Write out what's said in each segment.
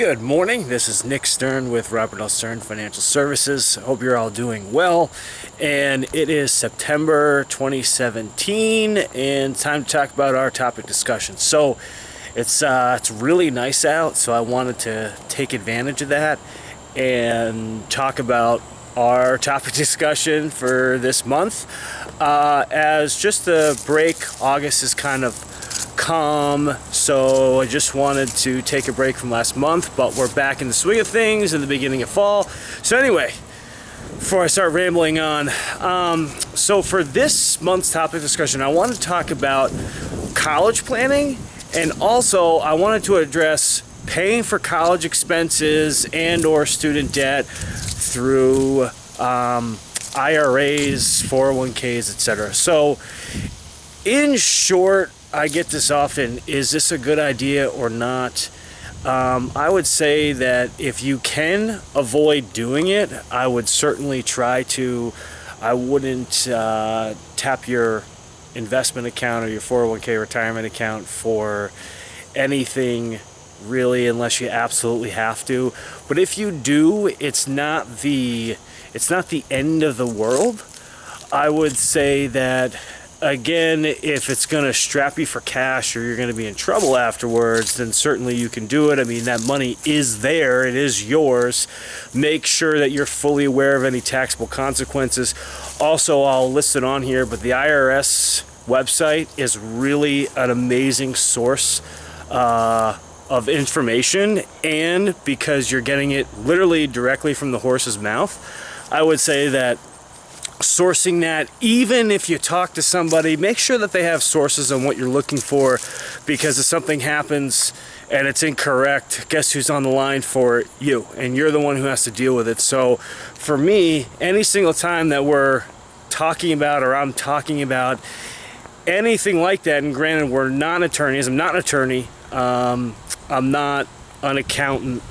Good morning. This is Nick Stern with Robert L. Stern Financial Services. Hope you're all doing well. And it is September 2017 and time to talk about our topic discussion. So it's really nice out, so I wanted to take advantage of that and talk about our topic discussion for this month. As just a break, August is kind of calm, so I just wanted to take a break from last month, but we're back in the swing of things in the beginning of fall. So anyway, before I start rambling on, so for this month's topic discussion, I want to talk about college planning, and also I wanted to address paying for college expenses and or student debt through IRAs, 401ks, etc. So in short, I get this often, is this a good idea or not? I would say that if you can avoid doing it, I would certainly try to. I wouldn't tap your investment account or your 401k retirement account for anything really unless you absolutely have to. But if you do, it's not the end of the world. I would say that, again, if it's going to strap you for cash or you're going to be in trouble afterwards, then certainly you can do it. I mean, that money is there. It is yours. Make sure that you're fully aware of any taxable consequences. Also, I'll list it on here, but the IRS website is really an amazing source of information, and because you're getting it literally directly from the horse's mouth, I would say that sourcing that, even if you talk to somebody, make sure that they have sources on what you're looking for, because if something happens and it's incorrect, guess who's on the line for it? You, and you're the one who has to deal with it. So for me, any single time that we're talking about or I'm talking about anything like that, and granted we're not attorneys, I'm not an attorney, I'm not an accountant,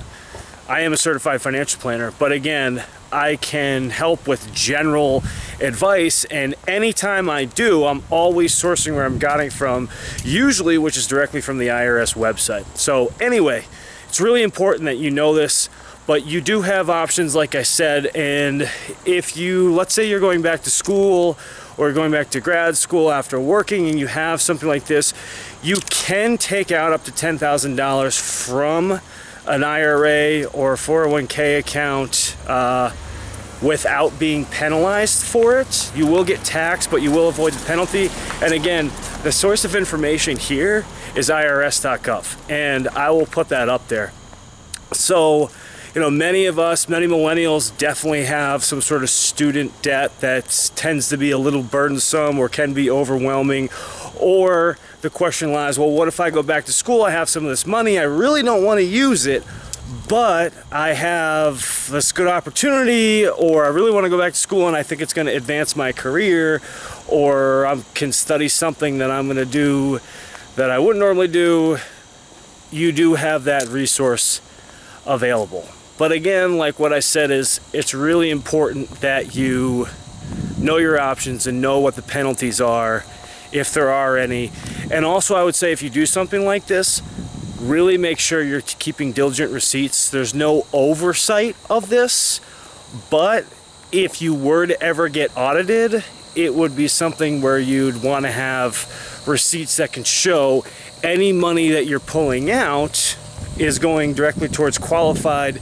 I am a certified financial planner, but again, I can help with general advice, and anytime I do, I'm always sourcing where I'm getting from, usually which is directly from the IRS website. So anyway, it's really important that you know this, but you do have options, like I said, and if you, let's say you're going back to school or going back to grad school after working and you have something like this, you can take out up to $10,000 from an IRA or 401k account without being penalized for it. You will get taxed, but you will avoid the penalty. And again, the source of information here is irs.gov, and I will put that up there. So, you know, many of us, many millennials definitely have some sort of student debt that tends to be a little burdensome or can be overwhelming. Or the question lies, well, what if I go back to school, I have some of this money, I really don't want to use it, but I have this good opportunity, or I really want to go back to school and I think it's going to advance my career, or I can study something that I'm going to do that I wouldn't normally do. You do have that resource available. But again, like what I said, is it's really important that you know your options and know what the penalties are, if there are any. And also, I would say, if you do something like this, really make sure you're keeping diligent receipts. There's no oversight of this, but if you were to ever get audited, it would be something where you'd want to have receipts that can show any money that you're pulling out is going directly towards qualified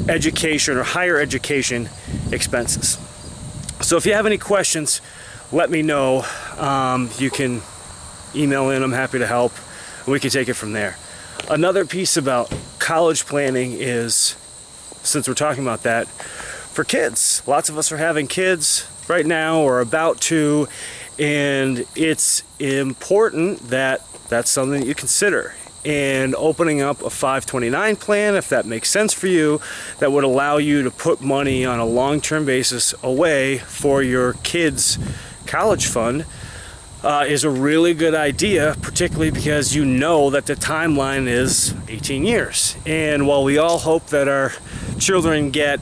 education or higher education expenses. So if you have any questions, let me know. You can email in, I'm happy to help, and we can take it from there. Another piece about college planning is, since we're talking about that, for kids. Lots of us are having kids right now or about to, and it's important that that's something that you consider. And opening up a 529 plan, if that makes sense for you, that would allow you to put money on a long-term basis away for your kids' college fund, is a really good idea, particularly because you know that the timeline is 18 years. And while we all hope that our children get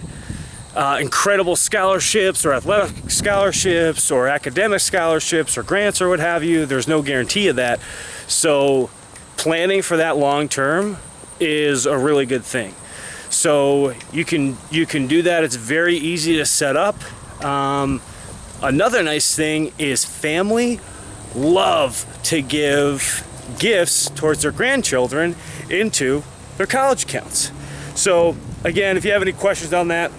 incredible scholarships or athletic scholarships or academic scholarships or grants or what have you, there's no guarantee of that. So planning for that long term is a really good thing. So you can do that. It's very easy to set up. Another nice thing is family love to give gifts towards their grandchildren into their college accounts. So again, if you have any questions on that,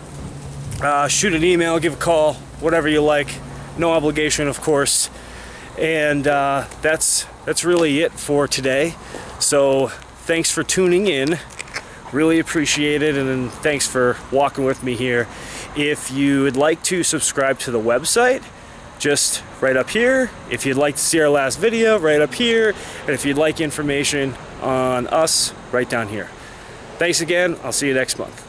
shoot an email, give a call, whatever you like. No obligation, of course. And that's really it for today. So thanks for tuning in. Really appreciate it, and thanks for walking with me here. If you would like to subscribe to the website, just right up here. If you'd like to see our last video, right up here. And if you'd like information on us, right down here. Thanks again. I'll see you next month.